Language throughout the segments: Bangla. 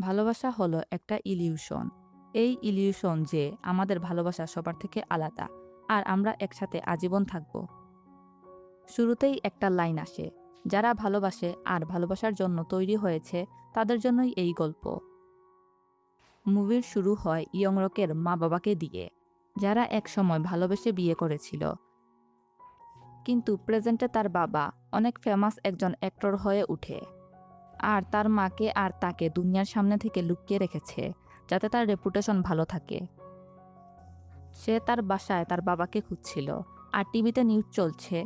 ভালোবাসা হলো একটা ইলিউশন। এই ইলিউশন যে আমাদের ভালোবাসা সবার থেকে আলাদা আর আমরা একসাথে আজীবন থাকব। শুরুতেই একটা লাইন আসে, যারা ভালোবাসে আর ভালোবাসার জন্য তৈরি হয়েছে তাদের জন্যই এই গল্প। মুভির শুরু হয় ইয়ংরকের মা বাবাকে দিয়ে, যারা একসময় ভালোবেসে বিয়ে করেছিল। কিন্তু প্রেজেন্টে তার বাবা অনেক ফেমাস একজন অ্যাক্টর হয়ে উঠে আর তার মাকে আর তাকে দুনিয়ার সামনে থেকে লুকিয়ে রেখেছে যাতে তার রেপুটেশন ভালো থাকে। সে তার বাসায় তার বাবাকে খুঁজছিল আর টিভিতে নিউজ চলছে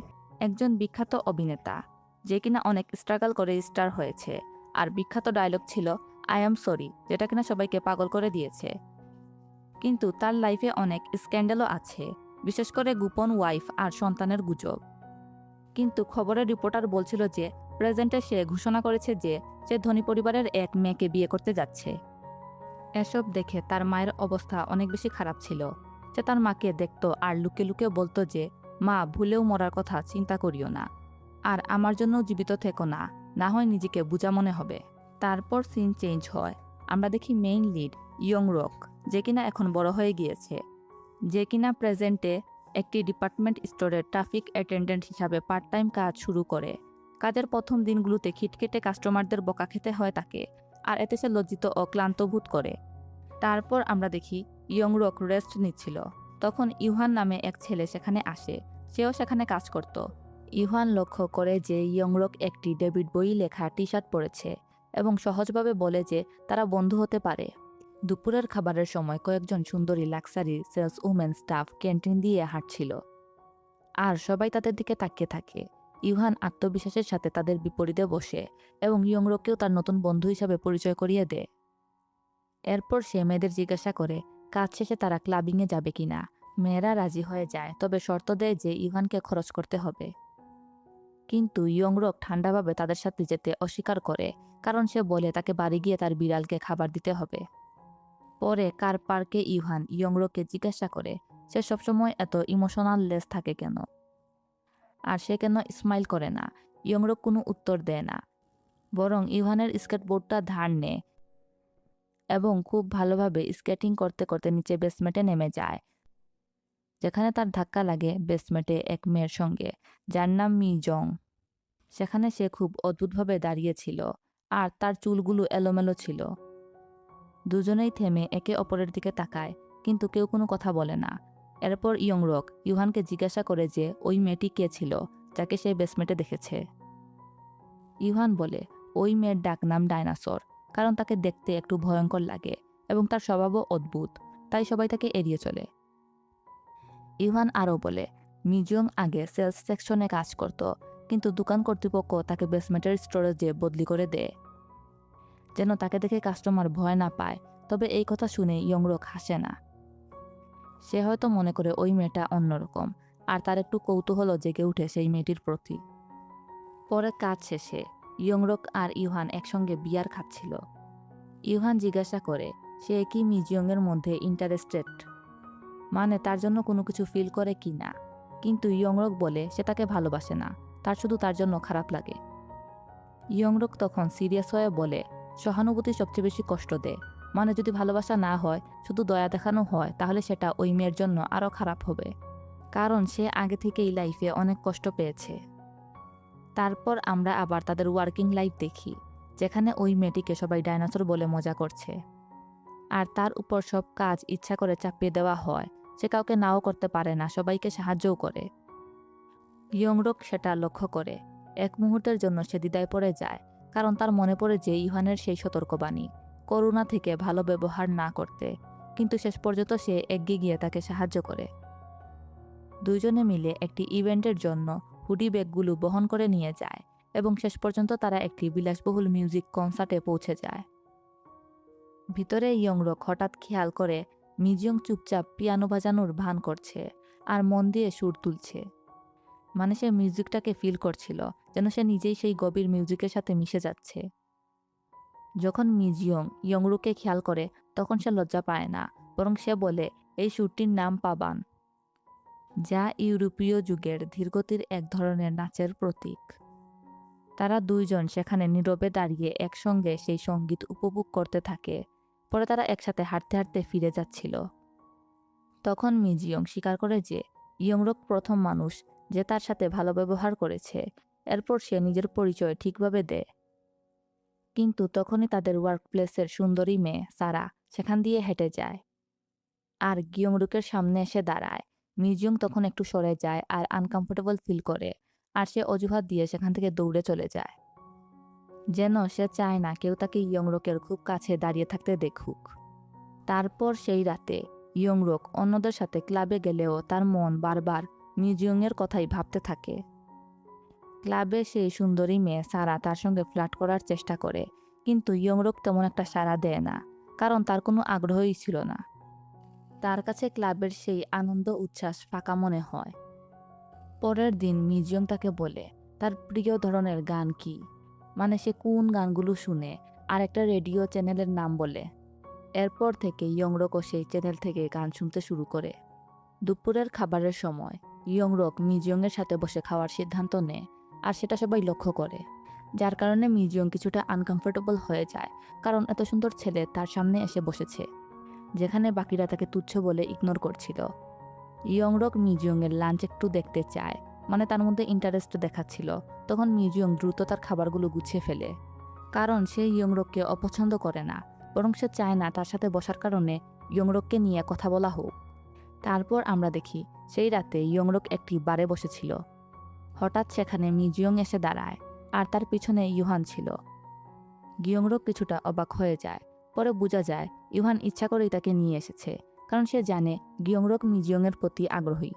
একজন বিখ্যাত অভিনেতা যে কিনা অনেক স্ট্রাগল করে স্টার হয়েছে, আর বিখ্যাত ডায়লগ ছিল আই অ্যাম সরি, যেটা কিনা সবাইকে পাগল করে দিয়েছে। কিন্তু তার লাইফে অনেক স্ক্যান্ডালও আছে, বিশেষ করে গোপন ওয়াইফ আর সন্তানের গুজব। কিন্তু খবরের রিপোর্টার বলছিল যে প্রেজেন্টে সে ঘোষণা করেছে যে সে ধনী পরিবারের এক মেয়েকে বিয়ে করতে যাচ্ছে। এসব দেখে তার মায়ের অবস্থা অনেক বেশি খারাপ ছিল। সে তার মাকে দেখতো আর লুকে লুকে বলতো যে মা, ভুলেও মরার কথা চিন্তা করিও না, আর আমার জন্য জীবিত থেকো না, না হয় নিজেকে বোঝা মনে হবে। তারপর সিন চেঞ্জ হয়, আমরা দেখি মেইন লিড ইয়ংরক, যে কিনা এখন বড় হয়ে গিয়েছে, যে কিনা প্রেজেন্টে একটি ডিপার্টমেন্ট স্টোরে ট্রাফিক অ্যাটেন্ডেন্ট হিসাবে পার্ট টাইম কাজ শুরু করে। কাজের প্রথম দিনগুলোতে খিটখিটে কাস্টমারদের বকা খেতে হয় তাকে, আর এতে সে লজ্জিত ও ক্লান্ত বোধ করে। তারপর আমরা দেখি ইয়ংরক রেস্ট নিচ্ছিল। তখন ইউহান নামে এক ছেলে সেখানে আসে, সেও সেখানে কাজ করত। ইউহান লক্ষ্য করে যে ইয়ংরক একটি ডেভিড বই লেখা টি শার্ট পরেছে এবং সহজভাবে বলে যে তারা বন্ধু হতে পারে। দুপুরের খাবারের সময় কয়েকজন সুন্দরী luxury sales women staff canteen দিয়ে হাঁটছিল আর সবাই তাদের দিকে তাকিয়ে থাকে। ইউহান আত্মবিশ্বাসের সাথে তাদের বিপরীতে বসে এবং ইয়ংরককেও তার নতুন বন্ধু হিসাবে পরিচয় করিয়ে দেয়। এরপর সে মেয়েদের জিজ্ঞাসা করে কাজ শেষে তারা ক্লাবিংয়ে যাবে কিনা। মেয়েরা রাজি হয়ে যায়, তবে শর্ত দেয় যে ইউহানকে খরচ করতে হবে। কিন্তু ইয়ংরক ঠান্ডাভাবে তাদের সাথে যেতে অস্বীকার করে, কারণ সে বলে তাকে বাড়ি গিয়ে তার বিড়ালকে খাবার দিতে হবে। পরে কার পার্কে ইউহান ইয়ংরককে জিজ্ঞাসা করে সে সবসময় এত ইমোশনাল লেস থাকে কেন, আর সে কেন স্মাইল করে না। ইয়ংরক কোনো উত্তর দেয় না, বরং ইউহানের স্কেটবোর্ডটা ধার নেয় এবং খুব ভালোভাবে স্কেটিং করতে করতে নিচে বেসমেন্টে নেমে যায়, যেখানে তার ধাক্কা লাগে বেসমেন্টে এক মেয়ের সঙ্গে, যার নাম মি জং। সেখানে সে খুব অদ্ভুতভাবে দাঁড়িয়েছিল আর তার চুলগুলো এলোমেলো ছিল। দুজনেই থেমে একে অপরের দিকে তাকায়, কিন্তু কেউ কোনো কথা বলে না। এরপর ইয়ংরক ইউহানকে জিজ্ঞাসা করে যে ওই মেয়েটি কে ছিল যাকে সে বেসমেন্টে দেখেছে। ইউহান বলে ওই মেয়ের ডাক নাম ডাইনাসর, কারণ তাকে দেখতে একটু ভয়ঙ্কর লাগে এবং তার স্বভাবও অদ্ভুত, তাই সবাই তাকে এড়িয়ে চলে। ইউহান আরও বলে মিজং আগে সেলস সেকশনে কাজ করত, কিন্তু দোকান কর্তৃপক্ষ তাকে বেসমেন্টের স্টোরেজে বদলি করে দেয়, যেন তাকে দেখে কাস্টমার ভয় না পায়। তবে এই কথা শুনে ইয়ংরক হাসে না। সে হয়তো মনে করে ওই মেয়েটা অন্যরকম, আর তার একটু কৌতূহল জেগে উঠে সেই মেয়েটির প্রতি। পরে কাজ শেষে ইয়ংরক আর ইউহান একসঙ্গে বিয়ার খাচ্ছিল। ইউহান জিজ্ঞাসা করে সে কি মিজিয়ংয়ের মধ্যে ইন্টারেস্টেড, মানে তার জন্য কোনো কিছু ফিল করে কি না। কিন্তু ইয়ংরক বলে সে তাকে ভালোবাসে না, তার শুধু তার জন্য খারাপ লাগে। ইয়ংরক তখন সিরিয়াস হয়ে বলে সহানুভূতি সবচেয়ে বেশি কষ্ট দেয়, মানে যদি ভালোবাসা না হয়, শুধু দয়া দেখানো হয়, তাহলে সেটা ওই মেয়ের জন্য আরও খারাপ হবে, কারণ সে আগে থেকেই লাইফে অনেক কষ্ট পেয়েছে। তারপর আমরা আবার তাদের ওয়ার্কিং লাইফ দেখি, যেখানে ওই মেয়েটিকে সবাই ডাইনোসর বলে মজা করছে আর তার উপর সব কাজ ইচ্ছা করে চাপিয়ে দেওয়া হয়। সে কাউকে নাও করতে পারে না, সবাইকে সাহায্যও করে। ইয়ংরক সেটা লক্ষ্য করে। এক মুহূর্তের জন্য সে দ্বিধায় পড়ে যায়, কারণ তার মনে পড়ে যে ইউহানের সেই সতর্কবাণী করুণা থেকে ভালো ব্যবহার না করতে। কিন্তু শেষ পর্যন্ত সে এগিয়ে গিয়ে তাকে সাহায্য করে। দুইজনে মিলে একটি ইভেন্টের জন্য হুডি ব্যাগগুলো বহন করে নিয়ে যায় এবং শেষ পর্যন্ত তারা একটি বিলাসবহুল মিউজিক কনসার্টে পৌঁছে যায়। ভিতরে ইয়ংরক হঠাৎ খেয়াল করে মিজিয়ং চুপচাপ পিয়ানো বাজানোর ভান করছে আর মন দিয়ে সুর তুলছে, মানে সে মিউজিকটাকে ফিল করছিল, যেন সে নিজেই সেই গভীর মিউজিকের সাথে মিশে যাচ্ছে। যখন মিজিয়ং ইয়ংরুকে খেয়াল করে, তখন সে লজ্জা পায় না, বরং সে বলে এই সুরটির নাম পাবান, যা ইউরোপীয় যুগের ধীরগতির এক ধরনের নাচের প্রতীক। তারা দুইজন সেখানে নীরবে দাঁড়িয়ে একসঙ্গে সেই সঙ্গীত উপভোগ করতে থাকে। পরে তারা একসাথে হাঁটতে হাঁটতে ফিরে যাচ্ছিল। তখন মিজিয়ং স্বীকার করে যে ইয়ংরক প্রথম মানুষ যে তার সাথে ভালো ব্যবহার করেছে। এরপর সে নিজের পরিচয় ঠিকভাবে দেয়। কিন্তু তখনই তাদের ওয়ার্কপ্লেসের সুন্দরী মেয়ে সারা সেখান দিয়ে হেঁটে যায় আর গিয়ংরুকের সামনে এসে দাঁড়ায়। মিজিয়ং তখন একটু সরে যায় আর আনকমফোর্টেবল ফিল করে, আর সে অজুহাত দিয়ে সেখান থেকে দৌড়ে চলে যায়, যেন সে চায় না কেউ তাকে ইয়ংরকের খুব কাছে দাঁড়িয়ে থাকতে দেখুক। তারপর সেই রাতে ইয়ংরক অন্যদের সাথে ক্লাবে গেলেও তার মন বারবার মিজিয়ংয়ের কথাই ভাবতে থাকে। ক্লাবে সেই সুন্দরী মেয়ে সারা তার সঙ্গে ফ্লার্ট করার চেষ্টা করে, কিন্তু ইয়ংরক তেমন একটা সাড়া দেয় না, কারণ তার কোনো আগ্রহই ছিল না। তার কাছে ক্লাবের সেই আনন্দ উচ্ছ্বাস ফাঁকা মনে হয়। পরের দিন মিজিয়ং তাকে বলে তার প্রিয় ধরনের গান কি, মানে সে কোন গানগুলো শুনে, আর একটা রেডিও চ্যানেলের নাম বলে। এরপর থেকে ইয়ংরকও সেই চ্যানেল থেকে গান শুনতে শুরু করে। দুপুরের খাবারের সময় ইয়ংরক মিজিয়ংয়ের সাথে বসে খাওয়ার সিদ্ধান্ত নেয়, আর সেটা সবাই লক্ষ্য করে, যার কারণে মিজিয়ং কিছুটা আনকমফোর্টেবল হয়ে যায়, কারণ এত সুন্দর ছেলে তার সামনে এসে বসেছে, যেখানে বাকিরা তাকে তুচ্ছ বলে ইগনোর করছিল। ইয়ংরক মিজিয়ংয়ের লাঞ্চ একটু দেখতে চায়, মানে তার মধ্যে ইন্টারেস্ট দেখাচ্ছিল। তখন মিজিয়ং দ্রুত তার খাবারগুলো গুছিয়ে ফেলে, কারণ সে ইয়ংরককে অপছন্দ করে না, বরং সে চায় না তার সাথে বসার কারণে ইয়ংরককে নিয়ে কথা বলা হোক। তারপর আমরা দেখি সেই রাতে ইয়ংরক একটি বারে বসেছিল। হঠাৎ সেখানে মিজিয়ং এসে দাঁড়ায়, আর তার পিছনে ইউহান ছিল। গিয়ংরক কিছুটা অবাক হয়ে যায়। পরে বোঝা যায় ইউহান ইচ্ছা করেই তাকে নিয়ে এসেছে, কারণ সে জানে গিয়ংরক মিজিয়ংয়ের প্রতি আগ্রহী।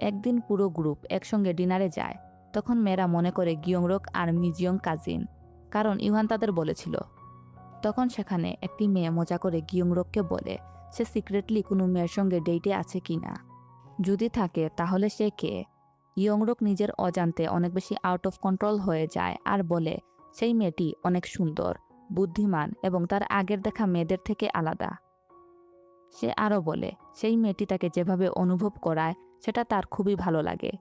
একদিন পুরো গ্রুপ একসঙ্গে ডিনারে যায়। তখন মেয়েরা মনে করে গিয়ংরক আর মিজিয়ং কাজিন, কারণ ইউহান তাদের বলেছিল। তখন সেখানে একটি মেয়ে মজা করে গিয়ংরককে বলে সে সিক্রেটলি কোনো মেয়ের সঙ্গে ডেটে আছে কিনা, যদি থাকে তাহলে সে কে। ইয়ংরক নিজের অজান্তে অনেক বেশি আউট অফ কন্ট্রোল হয়ে যায় আর বলে সেই মেয়েটি অনেক সুন্দর, বুদ্ধিমান এবং তার আগের দেখা মেয়েদের থেকে আলাদা। সে আরও বলে সেই মেয়েটি তাকে যেভাবে অনুভব করায় সেটা তার খুবই ভালো লাগে।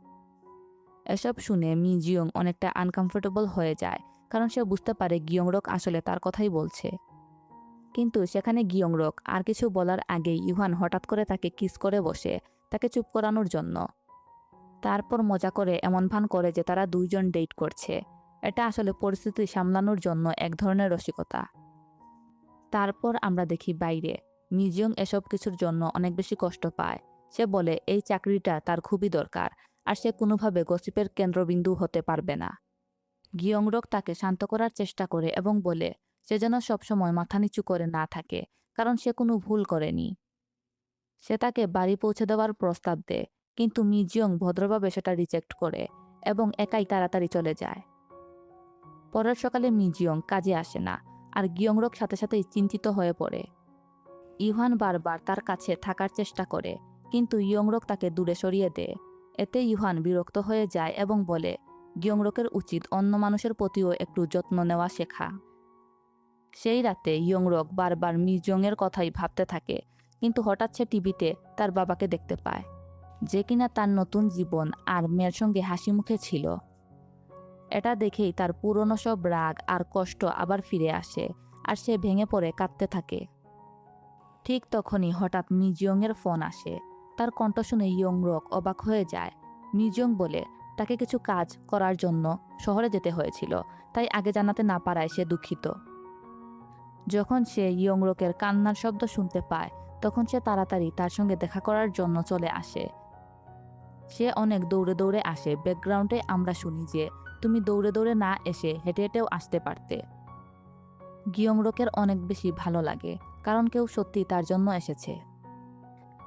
এসব শুনে মিজিয়ং অনেকটা আনকমফোর্টেবল হয়ে যায়, কারণ সে বুঝতে পারে গিয়ংরক আসলে তার কথাই বলছে। কিন্তু সেখানে গিয়ংরক আর কিছু বলার আগেই ইউহান হঠাৎ করে তাকে কিস করে বসে, তাকে চুপ করানোর জন্য। তারপর মজা করে এমন ভান করে যে তারা দুইজন ডেট করছে। এটা আসলে পরিস্থিতি সামলানোর জন্য এক ধরনের রসিকতা। তারপর আমরা দেখি বাইরে মিজিয়ং এসব কিছুর জন্য অনেক বেশি কষ্ট পায়। সে বলে এই চাকরিটা তার খুবই দরকার, আর সে কোনোভাবে গসিপের কেন্দ্রবিন্দু হতে পারবে না। গিয়ংরক তাকে শান্ত করার চেষ্টা করে এবং বলে সে যেন সবসময় মাথা নিচু করে না থাকে, কারণ সে কোনো ভুল করেনি। সে তাকে বাড়ি পৌঁছে দেওয়ার প্রস্তাব দেয়, কিন্তু মিজিয়ং ভদ্রভাবে সেটা রিজেক্ট করে এবং একাই তাড়াতাড়ি চলে যায়। পরের সকালে মিজিয়ং কাজে আসে না, আর গিয়ংরক সাথে সাথেই চিন্তিত হয়ে পড়ে। ইউহান বারবার তার কাছে থাকার চেষ্টা করে, কিন্তু ইয়ংরক তাকে দূরে সরিয়ে দেয়। এতে ইউহান বিরক্ত হয়ে যায় এবং বলে গিয়ংরকের উচিত অন্য মানুষের প্রতিও একটু যত্ন নেওয়া শেখা। সেই রাতে ইয়ংরক বারবার মিজিয়ংয়ের কথাই ভাবতে থাকে, কিন্তু হঠাৎ সে টিভিতে তার বাবাকে দেখতে পায়, যে কিনা তার নতুন জীবন আর মেয়ের সঙ্গে হাসি মুখে ছিল। এটা দেখেই তার পুরনো সব রাগ আর কষ্ট আবার ফিরে আসে, আর সে ভেঙে পড়ে কাঁদতে থাকে। ঠিক তখনই হঠাৎ মিজিয়ংয়ের ফোন আসে। তার কণ্ঠ শুনে ইয়ংরক অবাক হয়ে যায়। মিজিয়ং বলে তাকে কিছু কাজ করার জন্য শহরে যেতে হয়েছিল, তাই আগে জানাতে না পারায় সে দুঃখিত। যখন সে ইয়ংরকের কান্নার শব্দ শুনতে পায়, তখন সে তাড়াতাড়ি তার সঙ্গে দেখা করার জন্য চলে আসে। সে অনেক দৌড়ে দৌড়ে আসে। ব্যাকগ্রাউন্ডে আমরা শুনি যে তুমি দৌড়ে দৌড়ে না এসে হেঁটে হেঁটেও আসতে পারতে। গিয়ংরকের অনেক বেশি ভালো লাগে, কারণ কেউ সত্যি তার জন্য এসেছে।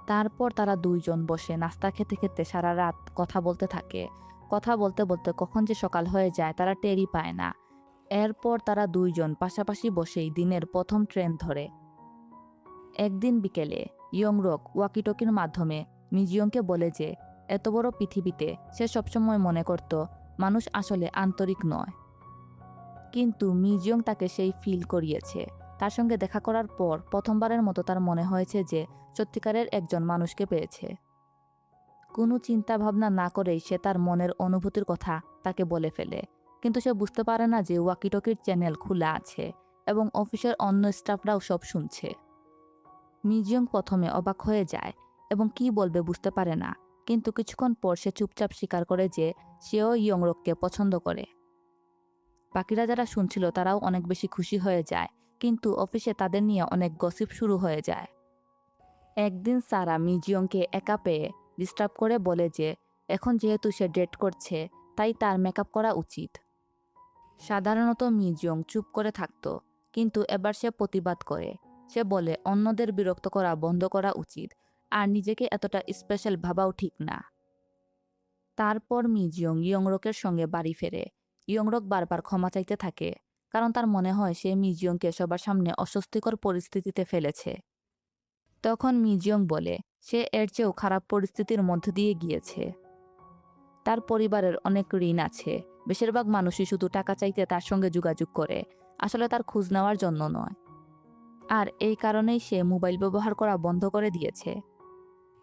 তারপর তারা দুইজন বসে নাস্তা খেতে খেতে সারা রাত কথা বলতে থাকে। কথা বলতে বলতে কখন যে সকাল হয়ে যায় তারা টেরই পায় না। এরপর তারা দুইজন পাশাপাশি বসেই দিনের প্রথম ট্রেন ধরে। একদিন বিকেলে ইয়ংরক ওয়াকিটকির মাধ্যমে মিজিয়ংকে বলে যে এত বড় পৃথিবীতে সে সবসময় মনে করত মানুষ আসলে আন্তরিক নয়, কিন্তু মিজিয়ং তাকে সেই ফিল করিয়েছে। তার সঙ্গে দেখা করার পর প্রথমবারের মতো তার মনে হয়েছে যে সত্যিকারের একজন মানুষকে পেয়েছে। কোনো চিন্তা ভাবনা না করেই সে তার মনের অনুভূতির কথা তাকে বলে ফেলে, কিন্তু সে বুঝতে পারে না যে ওয়াকিটকির চ্যানেল খোলা আছে এবং অফিসের অন্য স্টাফরাও সব শুনছে। মিজিয়ং প্রথমে অবাক হয়ে যায় এবং কি বলবে বুঝতে পারে না, কিন্তু কিছুক্ষণ পর সে চুপচাপ স্বীকার করে যে সেও ইয়ংরককে পছন্দ করে। বাকিরা যারা শুনছিল তারাও অনেক বেশি খুশি হয়ে যায়, কিন্তু অফিসে তাদের নিয়ে অনেক গসিপ শুরু হয়ে যায়। একদিন সারা মিজিয়ংকে একা পেয়ে ডিস্টার্ব করে বলে যে এখন যেহেতু সে ডেট করছে তাই তার মেকআপ করা উচিত। সাধারণত মিজিয়ং চুপ করে থাকতো, কিন্তু এবার সে প্রতিবাদ করে। সে বলে অন্যদের বিরক্ত করা বন্ধ করা উচিত, আর নিজেকে এতটা স্পেশাল ভাবাও ঠিক না। তারপর মিজিয়ং ইয়ংরকের সঙ্গে বাড়ি ফেরে। ইয়ংরক বারবার ক্ষমা চাইতে থাকে, কারণ তার মনে হয় সে মিজিয়ংকে সবার সামনে অস্বস্তিকর পরিস্থিতিতে ফেলেছে। তখন মিজিয়ং বলে সে এর চেয়েও খারাপ পরিস্থিতির মধ্য দিয়ে গিয়েছে। তার পরিবারের অনেক ঋণ আছে, বেশিরভাগ মানুষই শুধু টাকা চাইতে তার সঙ্গে যোগাযোগ করে, আসলে তার খোঁজ নেওয়ার জন্য নয়। আর এই কারণেই সে মোবাইল ব্যবহার করা বন্ধ করে দিয়েছে।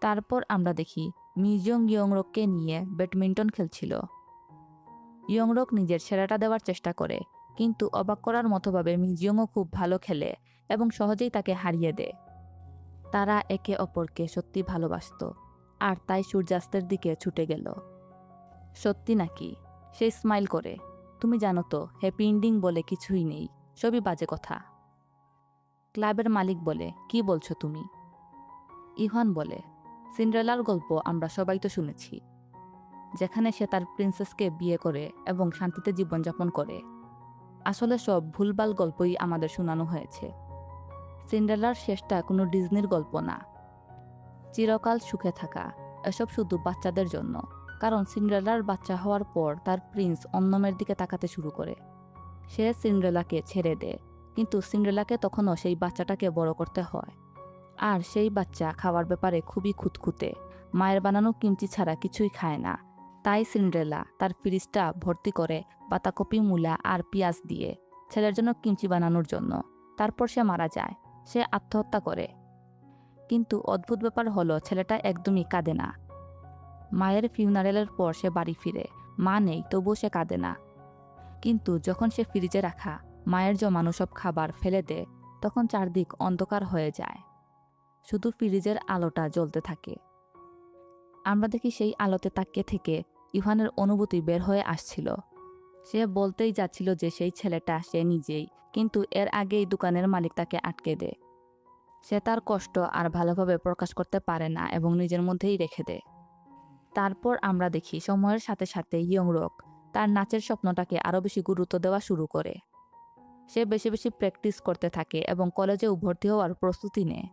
তারপর আমরা দেখি মিজিয়ং ইয়ংরককে নিয়ে ব্যাডমিন্টন খেলছিল। ইয়ংরক নিজের সেরাটা দেওয়ার চেষ্টা করে, কিন্তু অবাক করার মতোভাবে মিজিয়ংও খুব ভালো খেলে এবং সহজেই তাকে হারিয়ে দেয়। তারা একে অপরকে সত্যি ভালোবাসত, আর তাই সূর্যাস্তের দিকে ছুটে গেল। সত্যি নাকি? সে স্মাইল করে। তুমি জানো তো, হ্যাপি এন্ডিং বলে কিছুই নেই, সবই বাজে কথা। ক্লাবের মালিক বলে, কি বলছো তুমি? ইভান বলে, সিন্ড্রেলার গল্প আমরা সবাই তো শুনেছি, যেখানে সে তার প্রিন্সেসকে বিয়ে করে এবং শান্তিতে জীবনযাপন করে। আসলে সব ভুলভাল গল্পই আমাদের শোনানো হয়েছে। সিন্ড্রেলার শেষটা কোনো ডিজনির গল্প না। চিরকাল সুখে থাকা এসব শুধু বাচ্চাদের জন্য, কারণ সিন্ড্রেলার বাচ্চা হওয়ার পর তার প্রিন্স অন্য মেয়ের দিকে তাকাতে শুরু করে। সে সিন্ড্রেলাকে ছেড়ে দেয়, কিন্তু সিন্ড্রেলাকে তখনও সেই বাচ্চাটাকে বড় করতে হয়। আর সেই বাচ্চা খাওয়ার ব্যাপারে খুবই খুঁতখুঁতে, মায়ের বানানো কিমচি ছাড়া কিছুই খায় না। তাই সিন্ড্রেলা তার ফ্রিজটা ভর্তি করে বাঁধাকপি, মূলা আর পেঁয়াজ দিয়ে ছেলের জন্য কিমচি বানানোর জন্য। তারপর সে মারা যায়, সে আত্মহত্যা করে। কিন্তু অদ্ভুত ব্যাপার হলো ছেলেটা একদমই কাঁদে না। মায়ের ফিউনারেলের পর সে বাড়ি ফিরে, মা নেই, তবুও সে কাঁদে না। কিন্তু যখন সে ফ্রিজে রাখা মায়ের জমানো সব খাবার ফেলে দেয়, তখন চারদিক অন্ধকার হয়ে যায়, শুধু ফ্রিজের আলোটা জ্বলতে থাকে। আমরা দেখি সেই আলোতে তাকিয়ে থেকে ইভানের অনুভূতি বের হয়ে আসছিল। সে বলতেই যাচ্ছিল যে সেই ছেলেটা সে নিজেই, কিন্তু এর আগেই দোকানের মালিক তাকে আটকে দেয়। সে তার কষ্ট আর ভালোভাবে প্রকাশ করতে পারে না এবং নিজের মধ্যেই রেখে দেয়। তারপর আমরা দেখি সময়ের সাথে সাথে ইয়ংরক তার নাচের স্বপ্নটাকে আরও বেশি গুরুত্ব দেওয়া শুরু করে। সে বেশি বেশি প্র্যাকটিস করতে থাকে এবং কলেজেও ভর্তি হওয়ার প্রস্তুতি নেয়।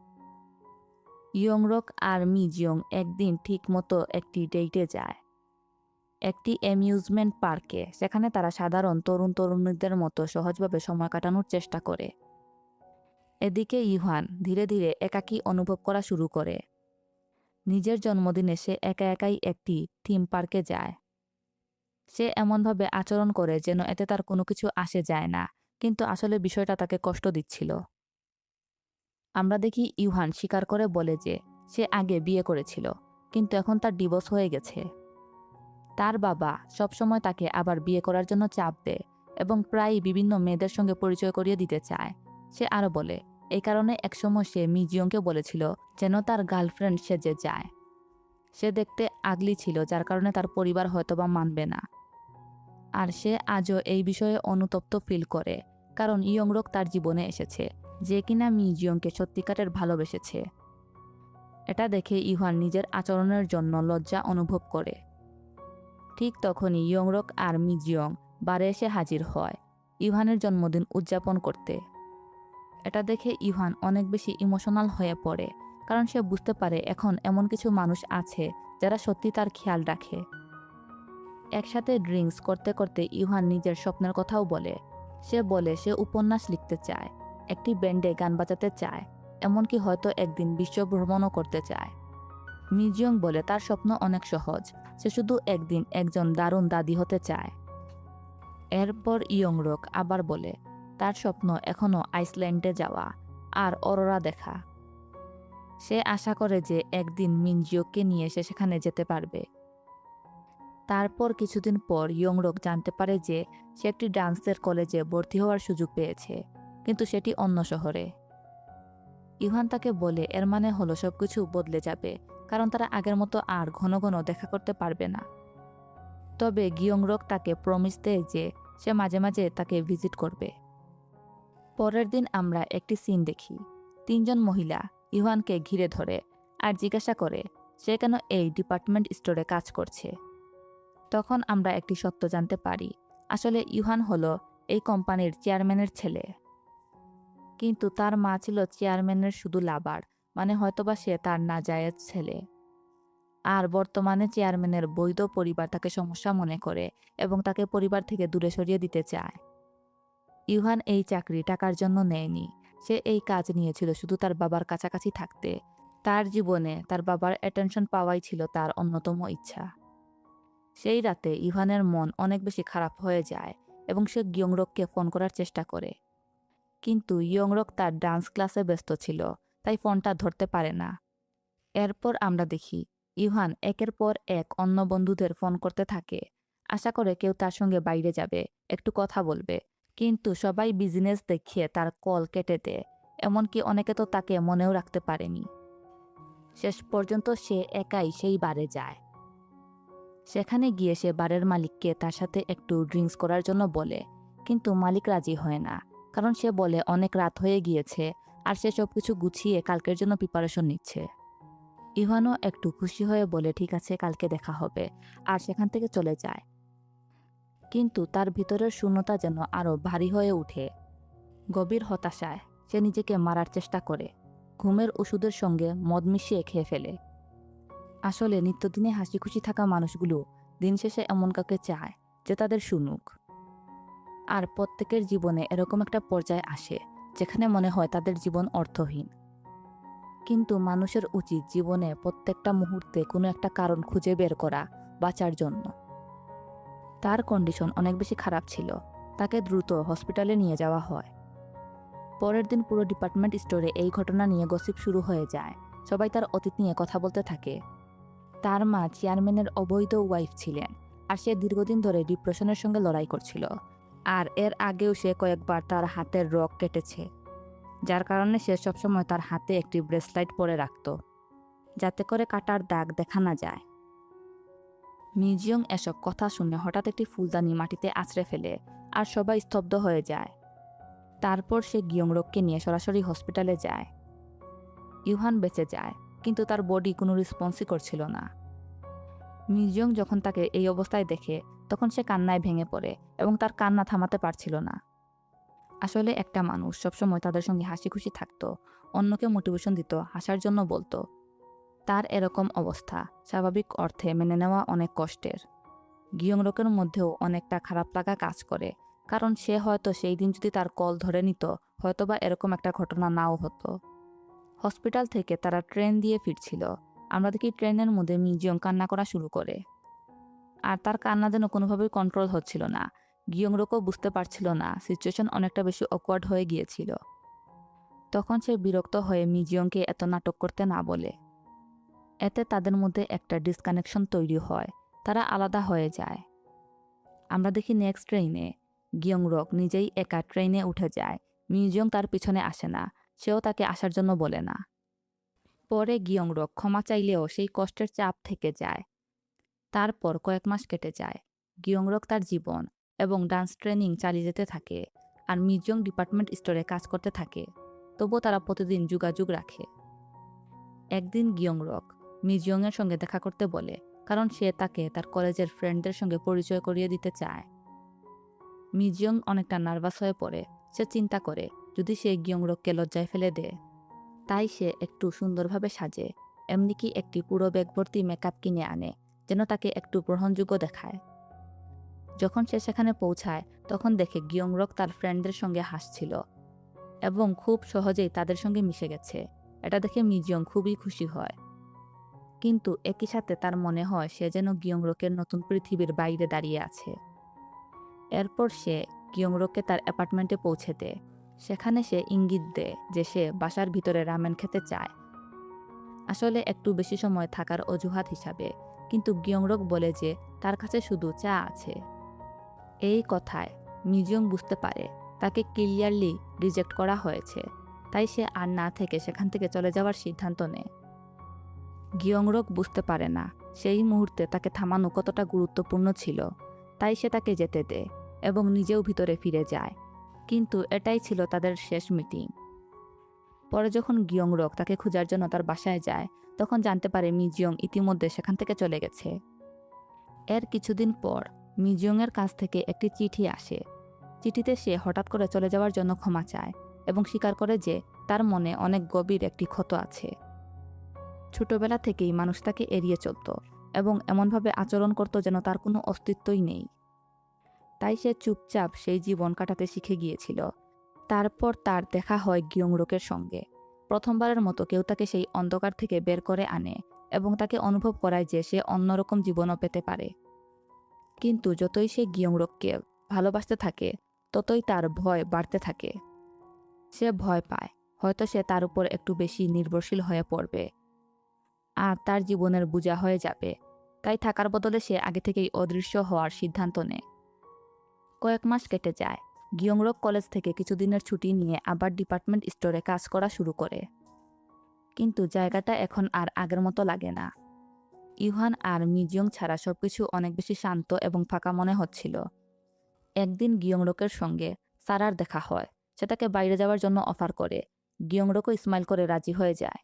ইয়ংরক আর মিজিয়ং একদিন ঠিক মতো একটি ডেটে যায়, একটি অ্যামিউজমেন্ট পার্কে, সেখানে তারা সাধারণ তরুণ তরুণীদের মতো সহজভাবে সময় কাটানোর চেষ্টা করে। এদিকে ইভান ধীরে ধীরে একাকী অনুভব করা শুরু করে। নিজের জন্মদিনে সে একা একাই একটি থিম পার্কে যায়। সে এমনভাবে আচরণ করে যেন এতে তার কোনো কিছু আসে যায় না, কিন্তু আসলে বিষয়টা তাকে কষ্ট দিচ্ছিল। আমরা দেখি ইউহান স্বীকার করে বলে যে সে আগে বিয়ে করেছিল, কিন্তু এখন তার ডিভোর্স হয়ে গেছে। তার বাবা সবসময় তাকে আবার বিয়ে করার জন্য চাপ দেয় এবং প্রায়ই বিভিন্ন মেয়েদের সঙ্গে পরিচয় করিয়ে দিতে চায়। সে আরও বলে এই কারণে একসময় সে মিজিয়ংকে বলেছিল যেন তার গার্লফ্রেন্ড সেজে যায়। সে দেখতে আগলি ছিল, যার কারণে তার পরিবার হয়তোবা মানবে না। আর সে আজও এই বিষয়ে অনুতপ্ত ফিল করে, কারণ ইয়ংরক তার জীবনে এসেছে, যে কিনা মিজিয়ংকে সত্যিকারের ভালোবেসেছে। এটা দেখে ইভান নিজের আচরণের জন্য লজ্জা অনুভব করে। ঠিক তখনই ইয়ংরক আর মিজিয়ং বারে এসে হাজির হয় ইভানের জন্মদিন উদযাপন করতে। এটা দেখে ইভান অনেক বেশি ইমোশনাল হয়ে পড়ে, কারণ সে বুঝতে পারে এখন এমন কিছু মানুষ আছে যারা সত্যি তার খেয়াল রাখে। একসাথে ড্রিঙ্কস করতে করতে ইভান নিজের স্বপ্নের কথাও বলে। সে বলে সে উপন্যাস লিখতে চায়, একটি ব্যান্ডে গান বাজাতে চায়, এমনকি হয়তো একদিন বিশ্ব ভ্রমণও করতে চায়। মিজিয়ং বলে তার স্বপ্ন অনেক সহজ, সে শুধু একদিন একজন দারুণ দাদি হতে চায়। এরপর ইয়ংরক আবার বলে তার স্বপ্ন এখনও আইসল্যান্ডে যাওয়া আর অরোরা দেখা। সে আশা করে যে একদিন মিনজিওকে নিয়ে সে সেখানে যেতে পারবে। তারপর কিছুদিন পর ইয়ংরক জানতে পারে যে সে একটি ডান্সের কলেজে ভর্তি হওয়ার সুযোগ পেয়েছে, কিন্তু সেটি অন্য শহরে। ইভান তাকে বলে এর মানে হলো সবকিছু বদলে যাবে, কারণ তারা আগের মতো আর ঘন ঘন দেখা করতে পারবে না। তবে গিয়ংরক তাকে প্রমিস দেয় যে সে মাঝে মাঝে তাকে ভিজিট করবে। পরের দিন আমরা একটি সিন দেখি। 3জন মহিলা ইভানকে ঘিরে ধরে আর জিজ্ঞাসা করে সে কেন এই ডিপার্টমেন্ট স্টোরে কাজ করছে। তখন আমরা একটি সত্য জানতে পারি, আসলে ইভান হলো এই কোম্পানির চেয়ারম্যানের ছেলে। কিন্তু তার মা ছিল চেয়ারম্যানের শুধু লাভার, মানে হয়তোবা সে তার নাজায়েজ ছেলে। আর বর্তমানে চেয়ারম্যানের বৈধ পরিবার তাকে সমস্যা মনে করে এবং তাকে পরিবার থেকে দূরে সরিয়ে দিতে চায়। ইভান এই চাকরি টাকার জন্য নেয়নি, সে এই কাজ নিয়েছিল শুধু তার বাবার কাছাকাছি থাকতে। তার জীবনে তার বাবার অ্যাটেনশন পাওয়াই ছিল তার অন্যতম ইচ্ছা। সেই রাতে ইভানের মন অনেক বেশি খারাপ হয়ে যায় এবং সে গিয়ংরককে ফোন করার চেষ্টা করে, কিন্তু ইয়ংরক তার ডান্স ক্লাসে ব্যস্ত ছিল, তাই ফোনটা ধরতে পারে না। এরপর আমরা দেখি ইভান একের পর এক অন্য বন্ধুদের ফোন করতে থাকে, আশা করে কেউ তার সঙ্গে বাইরে যাবে, একটু কথা বলবে, কিন্তু সবাই বিজনেস দেখিয়ে তার কল কেটে দেয়। এমনকি অনেকে তো তাকে মনেও রাখতে পারেনি। শেষ পর্যন্ত সে একাই সেই বারে যায়। সেখানে গিয়ে সে বারের মালিককে তার সাথে একটু ড্রিঙ্কস করার জন্য বলে, কিন্তু মালিক রাজি হয় না, কারণ সে বলে অনেক রাত হয়ে গিয়েছে আর সে সবকিছু গুছিয়ে কালকের জন্য প্রিপারেশন নিচ্ছে। ইভানও একটু খুশি হয়ে বলে ঠিক আছে, কালকে দেখা হবে, আর সেখান থেকে চলে যায়। কিন্তু তার ভিতরের শূন্যতা যেন আরো ভারী হয়ে ওঠে। গভীর হতাশায় সে নিজেকে মারার চেষ্টা করে, ঘুমের ওষুধের সঙ্গে মদ মিশিয়ে খেয়ে ফেলে। আসলে নিত্যদিনে হাসি খুশি থাকা মানুষগুলো দিন শেষে এমন কাউকে চায় যে তাদের শুনুক। আর প্রত্যেকের জীবনে এরকম একটা পর্যায়ে আসে যেখানে মনে হয় তাদের জীবন অর্থহীন। কিন্তু মানুষের উচিত জীবনে প্রত্যেকটা মুহূর্তে কোনো একটা কারণ খুঁজে বের করা বাঁচার জন্য। তার কন্ডিশন অনেক বেশি খারাপ ছিল, তাকে দ্রুত হসপিটালে নিয়ে যাওয়া হয়। পরের দিন পুরো ডিপার্টমেন্ট স্টোরে এই ঘটনা নিয়ে গসিপ শুরু হয়ে যায়, সবাই তার অতীত নিয়ে কথা বলতে থাকে। তার মা চেয়ারম্যানের অবৈধ ওয়াইফ ছিলেন, আর সে দীর্ঘদিন ধরে ডিপ্রেশনের সঙ্গে লড়াই করছিল। আর এর আগেও সে কয়েকবার তার হাতের রগ কেটেছে, যার কারণে সে সবসময় তার হাতে একটি ব্রেসলাইট পরে রাখত, যাতে করে কাটার দাগ দেখা না যায়। মিজিয়ং এসব কথা শুনে হঠাৎ একটি ফুলদানি মাটিতে আছড়ে ফেলে আর সবাই স্তব্ধ হয়ে যায়। তারপর সে গিয়ংরককে নিয়ে সরাসরি হসপিটালে যায়। ইউহান বেঁচে যায়, কিন্তু তার বডি কোনো রেসপন্সই করছিল না। মিজিয়ং যখন তাকে এই অবস্থায় দেখে তখন সে কান্নায় ভেঙে পড়ে এবং তার কান্না থামাতে পারছিল না। আসলে একটা মানুষ সবসময় তাদের সঙ্গে হাসি খুশি থাকতো, অন্যকে মোটিভেশন দিত, হাসার জন্য বলতো। তার এরকম অবস্থা স্বাভাবিক অর্থে মেনে নেওয়া অনেক কষ্টের। গিয়ংরকের মধ্যেও অনেকটা খারাপ লাগা কাজ করে, কারণ সে হয়তো সেই দিন যদি তার কল ধরে নিত, হয়তোবা এরকম একটা ঘটনা নাও হতো। হসপিটাল থেকে তারা ট্রেন দিয়ে ফিরছিল। আমরা দেখি ট্রেনের মধ্যে মিজিয়ং কান্না করা শুরু করে, আর তার কান্না যেন কোনোভাবেই কন্ট্রোল হচ্ছিল না। গিয়ংরকও বুঝতে পারছিল না, সিচুয়েশন অনেকটা বেশি অকওয়ার্ড হয়ে গিয়েছিল। তখন সে বিরক্ত হয়ে মিজিয়ংকে এত নাটক করতে না বলে। এতে তাদের মধ্যে একটা ডিসকানেকশন তৈরি হয়, তারা আলাদা হয়ে যায়। আমরা দেখি নেক্সট ট্রেনে গিয়ংরক নিজেই একা ট্রেনে উঠে যায়, মিজিয়ং তার পিছনে আসে না, সেও তাকে আসার জন্য বলে না। পরে গিয়ংরক ক্ষমা চাইলেও সেই কষ্টের চাপ থেকে যায়। তারপর কয়েক মাস কেটে যায়। গিয়ংরক তার জীবন এবং ডান্স ট্রেনিং চালিয়ে যেতে থাকে, আর মিজিয়ং ডিপার্টমেন্ট স্টোরে কাজ করতে থাকে। তবুও তারা প্রতিদিন যোগাযোগ রাখে। একদিন গিয়ংরক মিজিয়ংয়ের সঙ্গে দেখা করতে বলে, কারণ সে তাকে তার কলেজের ফ্রেন্ডদের সঙ্গে পরিচয় করিয়ে দিতে চায়। মিজিয়ং অনেকটা নার্ভাস হয়ে পড়ে, সে চিন্তা করে যদি সে গিয়ংরককে লজ্জায় ফেলে দেয়। তাই সে একটু সুন্দরভাবে সাজে, এমনকি একটি পুরো ব্যাগ ভর্তি মেকআপ কিনে আনে, যেন তাকে একটু গ্রহণযোগ্য দেখায়। যখন সে সেখানে পৌঁছায় তখন দেখে গিয়ংরক তার ফ্রেন্ডদের সঙ্গে হাসছিল এবং খুব সহজেই তাদের সঙ্গে মিশে গেছে। এটা দেখে মিজিয়ং খুবই খুশি হয়, কিন্তু একই সাথে তার মনে হয় সে যেন গিয়ংরকের নতুন পৃথিবীর বাইরে দাঁড়িয়ে আছে। এরপর সে গিয়ংরককে তার অ্যাপার্টমেন্টে পৌঁছে দেয়। সেখানে সে ইঙ্গিত দেয় যে সে বাসার ভিতরে রামেন খেতে চায়, আসলে একটু বেশি সময় থাকার অজুহাত হিসাবে। কিন্তু গিয়ংরক বলে যে তার কাছে শুধু চা আছে। এই কথায় মিজিয়ং বুঝতে পারে তাকে ক্লিয়ারলি রিজেক্ট করা হয়েছে, তাই সে আর না থেকে সেখান থেকে চলে যাওয়ার সিদ্ধান্ত নেয়। গিয়ংরক বুঝতে পারে না সেই মুহূর্তে তাকে থামানো কতটা গুরুত্বপূর্ণ ছিল, তাই সে তাকে যেতে দেয় এবং নিজেও ভিতরে ফিরে যায়। কিন্তু এটাই ছিল তাদের শেষ মিটিং। পরে যখন গিয়ংরক তাকে খোঁজার জন্য তার বাসায় যায়, তখন জানতে পারে মিজিয়ং ইতিমধ্যে সেখান থেকে চলে গেছে। এর কিছুদিন পর মিজিয়ংয়ের কাছ থেকে একটি চিঠি আসে। চিঠিতে সে হঠাৎ করে চলে যাওয়ার জন্য ক্ষমা চায় এবং স্বীকার করে যে তার মনে অনেক গভীর একটি ক্ষত আছে। ছোটবেলা থেকেই মানুষ তাকে এড়িয়ে চলত এবং এমনভাবে আচরণ করত যেন তার কোনো অস্তিত্বই নেই। তাই সে চুপচাপ সেই জীবন কাটাতে শিখে গিয়েছিল। তারপর তার দেখা হয় গিয়ংরকের সঙ্গে। প্রথমবারের মতো কেউ তাকে সেই অন্ধকার থেকে বের করে আনে এবং তাকে অনুভব করায় যে সে অন্যরকম জীবনও পেতে পারে। কিন্তু যতই সে গিয়ংরককে ভালোবাসতে থাকে, ততই তার ভয় বাড়তে থাকে। সে ভয় পায় হয়তো সে তার উপর একটু বেশি নির্ভরশীল হয়ে পড়বে আর তার জীবনের বোঝা হয়ে যাবে। তাই থাকার বদলে সে আগে থেকেই অদৃশ্য হওয়ার সিদ্ধান্ত নেয়। কয়েক মাস কেটে যায়। গিয়ংরক কলেজ থেকে কিছুদিনের ছুটি নিয়ে আবার ডিপার্টমেন্ট স্টোরে কাজ করা শুরু করে। কিন্তু জায়গাটা এখন আর আগের মতো লাগে না। ইউহান আর মিজিয়ং ছাড়া সবকিছু অনেক বেশি শান্ত এবং ফাঁকা মনে হচ্ছিল। একদিন গিয়ংরকের সঙ্গে সারার দেখা হয়। সে তাকে বাইরে যাওয়ার জন্য অফার করে। গিয়ংরকও স্মাইল করে রাজি হয়ে যায়।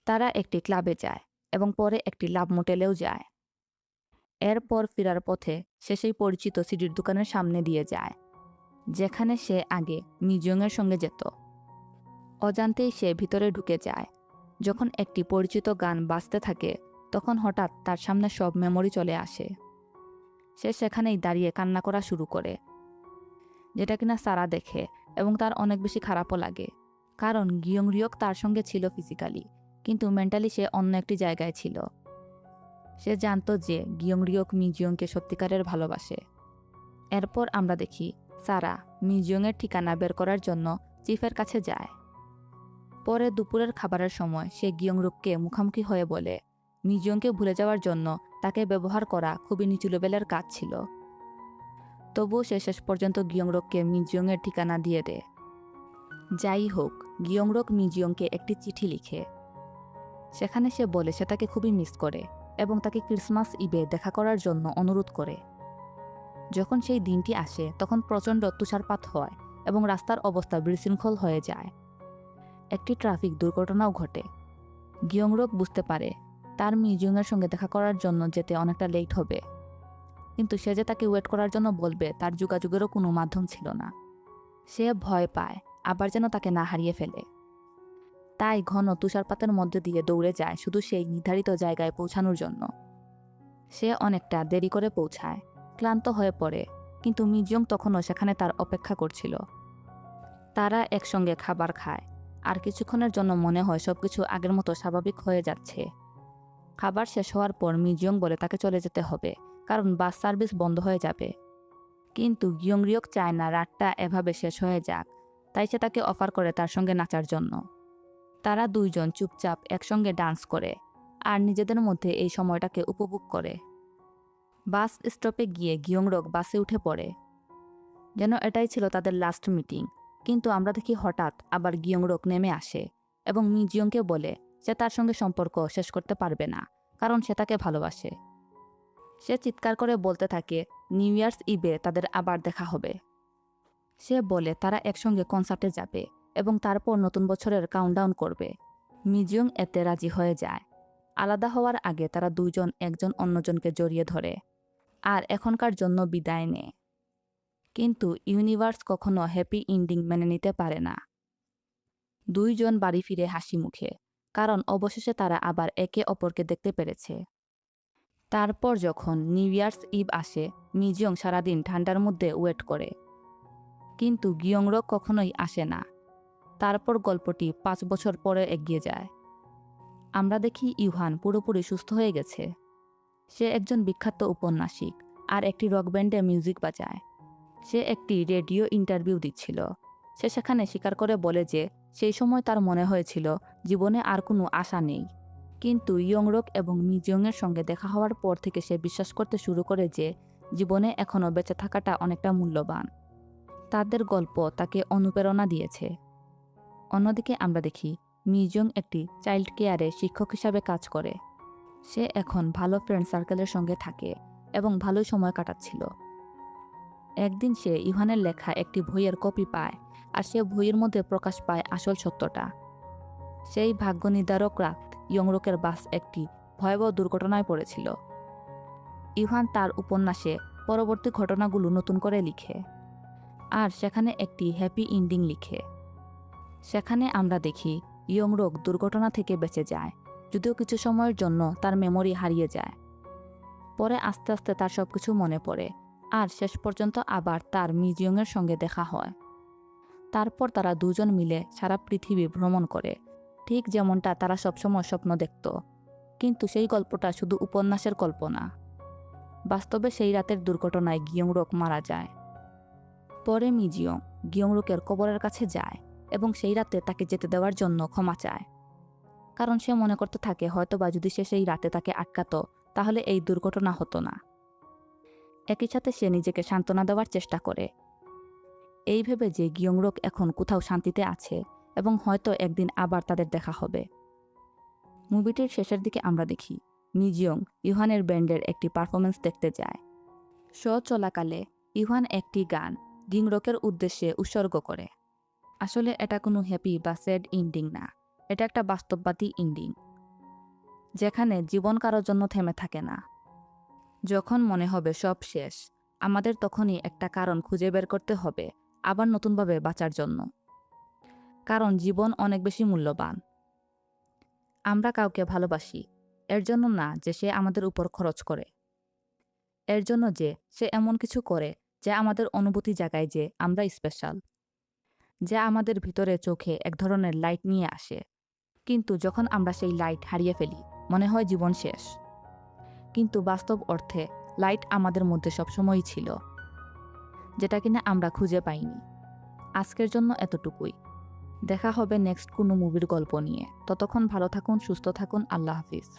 তারা একটি ক্লাবে যায় এবং পরে একটি লাভ মোটেলেও যায়। এরপর ফেরার পথে সে সেই পরিচিত সিডির দোকানের সামনে দিয়ে যায়, যেখানে সে আগে মিজিয়ংয়ের সঙ্গে যেত। অজান্তেই সে ভিতরে ঢুকে যায়। যখন একটি পরিচিত গান বাজতে থাকে, তখন হঠাৎ তার সামনে সব মেমোরি চলে আসে। সে সেখানেই দাঁড়িয়ে কান্না করা শুরু করে, যেটা কিনা সারা দেখে এবং তার অনেক বেশি খারাপও লাগে। কারণ গিয়ংরিয়ক তার সঙ্গে ছিল ফিজিক্যালি, কিন্তু মেন্টালি সে অন্য একটি জায়গায় ছিল। সে জানতো যে গিয়ংরিয়ক মিজিয়ংকে সত্যিকারের ভালোবাসে। এরপর আমরা দেখি সারা মিজিয়ংয়ের ঠিকানা বের করার জন্য চিফের কাছে যায়। পরে দুপুরের খাবারের সময় সে গিয়ংরুককে মুখোমুখি হয়ে বলে মিজিয়ংকে ভুলে যাওয়ার জন্য তাকে ব্যবহার করা খুবই নিচু লেভেলের কাজ ছিল। তবুও সে শেষ পর্যন্ত গিয়ংরককে মিজিয়ংয়ের ঠিকানা দিয়ে দেয়। যাই হোক, গিয়ংরক মিজিয়ংকে একটি চিঠি লিখে। সেখানে সে বলে সে তাকে খুবই মিস করে এবং তাকে ক্রিসমাস ইভে দেখা করার জন্য অনুরোধ করে। যখন সেই দিনটি আসে, তখন প্রচণ্ড তুষারপাত হয় এবং রাস্তার অবস্থা বিশৃঙ্খল হয়ে যায়। একটি ট্রাফিক দুর্ঘটনাও ঘটে। গিয়ংরক বুঝতে পারে তার মিজিয়ংয়ের সঙ্গে দেখা করার জন্য যেতে অনেকটা লেট হবে, কিন্তু সে যে তাকে ওয়েট করার জন্য বলবে তার যোগাযোগেরও কোনো মাধ্যম ছিল না। সে ভয় পায় আবার যেন তাকে না হারিয়ে ফেলে। তাই ঘন তুষারপাতের মধ্যে দিয়ে দৌড়ে যায় শুধু সেই নির্ধারিত জায়গায় পৌঁছানোর জন্য। সে অনেকটা দেরি করে পৌঁছায়, ক্লান্ত হয়ে পড়ে, কিন্তু মিজিয়ং তখনও সেখানে তার অপেক্ষা করছিল। তারা একসঙ্গে খাবার খায় আর কিছুক্ষণের জন্য মনে হয় সবকিছু আগের মতো স্বাভাবিক হয়ে যাচ্ছে। খাবার শেষ হওয়ার পর মিজিয়ং বলে তাকে চলে যেতে হবে, কারণ বাস সার্ভিস বন্ধ হয়ে যাবে। কিন্তু গিয়ংরিয়ক চায় না রাতটা এভাবে শেষ হয়ে যাক, তাই সে তাকে অফার করে তার সঙ্গে নাচার জন্য। তারা দুইজন চুপচাপ একসঙ্গে ডান্স করে আর নিজেদের মধ্যে এই সময়টাকে উপভোগ করে। বাস স্টপে গিয়ে গিয়ংরক বাসে উঠে পড়ে, যেন এটাই ছিল তাদের লাস্ট মিটিং। কিন্তু আমরা দেখি হঠাৎ আবার গিয়ংরক নেমে আসে এবং মিজিয়ংকে বলে সে তার সঙ্গে সম্পর্ক শেষ করতে পারবে না, কারণ সে তাকে ভালোবাসে। সে চিৎকার করে বলতে থাকে নিউ ইয়ার্স ইভে তাদের আবার দেখা হবে। সে বলে তারা একসঙ্গে কনসার্টে যাবে এবং তারপর নতুন বছরের কাউন্টডাউন করবে। মিজিয়ং এতে রাজি হয়ে যায়। আলাদা হওয়ার আগে তারা দুইজন একজন অন্যজনকে জড়িয়ে ধরে আর এখনকার জন্য বিদায় নেয়। কিন্তু ইউনিভার্স কখনো হ্যাপি এন্ডিং মেনে নিতে পারে না। দুইজন বাড়ি ফিরে হাসি মুখে, কারণ অবশেষে তারা আবার একে অপরকে দেখতে পেরেছে। তারপর যখন নিউ ইয়ার্স ইভ আসে, মিজিয়ং সারাদিন ঠান্ডার মধ্যে ওয়েট করে, কিন্তু গিয়ংরক কখনোই আসে না। তারপর গল্পটি 5 বছর পরে এগিয়ে যায়। আমরা দেখি ইউহান পুরোপুরি সুস্থ হয়ে গেছে। সে একজন বিখ্যাত উপন্যাসিক আর একটি রক ব্যান্ডে মিউজিক বাজায়। সে একটি রেডিও ইন্টারভিউ দিচ্ছিল। সে সেখানে স্বীকার করে বলে যে সেই সময় তার মনে হয়েছিল জীবনে আর কোনো আশা নেই। কিন্তু ইয়ংরক এবং মিজিয়ংয়ের সঙ্গে দেখা হওয়ার পর থেকে সে বিশ্বাস করতে শুরু করে যে জীবনে এখনও বেঁচে থাকাটা অনেকটা মূল্যবান। তাদের গল্প তাকে অনুপ্রেরণা দিয়েছে। অন্যদিকে আমরা দেখি মিজিয়ং একটি চাইল্ড কেয়ারে শিক্ষক হিসাবে কাজ করে। সে এখন ভালো ফ্রেন্ড সার্কেলের সঙ্গে থাকে এবং ভালোই সময় কাটাচ্ছিল। একদিন সে ইভানের লেখা একটি বইয়ের কপি পায়, আর সে বইয়ের মধ্যে প্রকাশ পায় আসল সত্যটা। সেই ভাগ্য নির্ধারক রাত ইয়ংরকের বাস একটি ভয়াবহ দুর্ঘটনায় পড়েছিল। ইভান তার উপন্যাসে পরবর্তী ঘটনাগুলো নতুন করে লিখে, আর সেখানে একটি হ্যাপি এন্ডিং লিখে। সেখানে আমরা দেখি ইয়ংরক দুর্ঘটনা থেকে বেঁচে যায়, যদিও কিছু সময়ের জন্য তার মেমোরি হারিয়ে যায়। পরে আস্তে আস্তে তার সবকিছু মনে পড়ে, আর শেষ পর্যন্ত আবার তার মিজিয়ংয়ের সঙ্গে দেখা হয়। তারপর তারা দুজন মিলে সারা পৃথিবী ভ্রমণ করে, ঠিক যেমনটা তারা সবসময় স্বপ্ন দেখত। কিন্তু সেই গল্পটা শুধু উপন্যাসের কল্পনা। বাস্তবে সেই রাতের দুর্ঘটনায় গিয়ংরক মারা যায়। পরে মিজিয়ং গিয়ংরকের কবরের কাছে যায় এবং সেই রাতে তাকে যেতে দেওয়ার জন্য ক্ষমা চায়, কারণ সে মনে করতে থাকে হয়তোবা যদি সে সেই রাতে তাকে আটকাতো তাহলে এই দুর্ঘটনা হতো না। একই সাথে সে নিজেকে সান্ত্বনা দেওয়ার চেষ্টা করে, এই ভেবে যে গিয়ংরক এখন কোথাও শান্তিতে আছে এবং হয়তো একদিন আবার তাদের দেখা হবে। মুভিটির শেষের দিকে আমরা দেখি মিজিয়ং ইভানের ব্যান্ডের একটি পারফরমেন্স দেখতে যায়। শো চলাকালে ইভান একটি গান গিয়ংরকের উদ্দেশ্যে উৎসর্গ করে। আসলে এটা কোনো হ্যাপি বা স্যাড এন্ডিং না, এটা একটা বাস্তববাদী এন্ডিং, যেখানে জীবন কারোর জন্য থেমে থাকে না। যখন মনে হবে সব শেষ, আমাদের তখনই একটা কারণ খুঁজে বের করতে হবে আবার নতুনভাবে বাঁচার জন্য। কারণ জীবন অনেক বেশি মূল্যবান। আমরা কাউকে ভালোবাসি এর জন্য না যে সে আমাদের উপর খরচ করে, এর জন্য যে সে এমন কিছু করে যা আমাদের অনুভূতি জাগায় যে আমরা স্পেশাল, যা আমাদের ভিতরে চোখে এক ধরনের লাইট নিয়ে আসে। কিন্তু যখন আমরা সেই লাইট হারিয়ে ফেলি মনে হয় জীবন শেষ। কিন্তু বাস্তব অর্থে লাইট আমাদের মধ্যে সবসময়ই ছিল, যেটা কিনা আমরা খুঁজে পাইনি। আজকের জন্য এতটুকুই। দেখা হবে নেক্সট কোনো মুভির গল্প নিয়ে। ততক্ষণ ভালো থাকুন, সুস্থ থাকুন। আল্লাহ হাফিজ।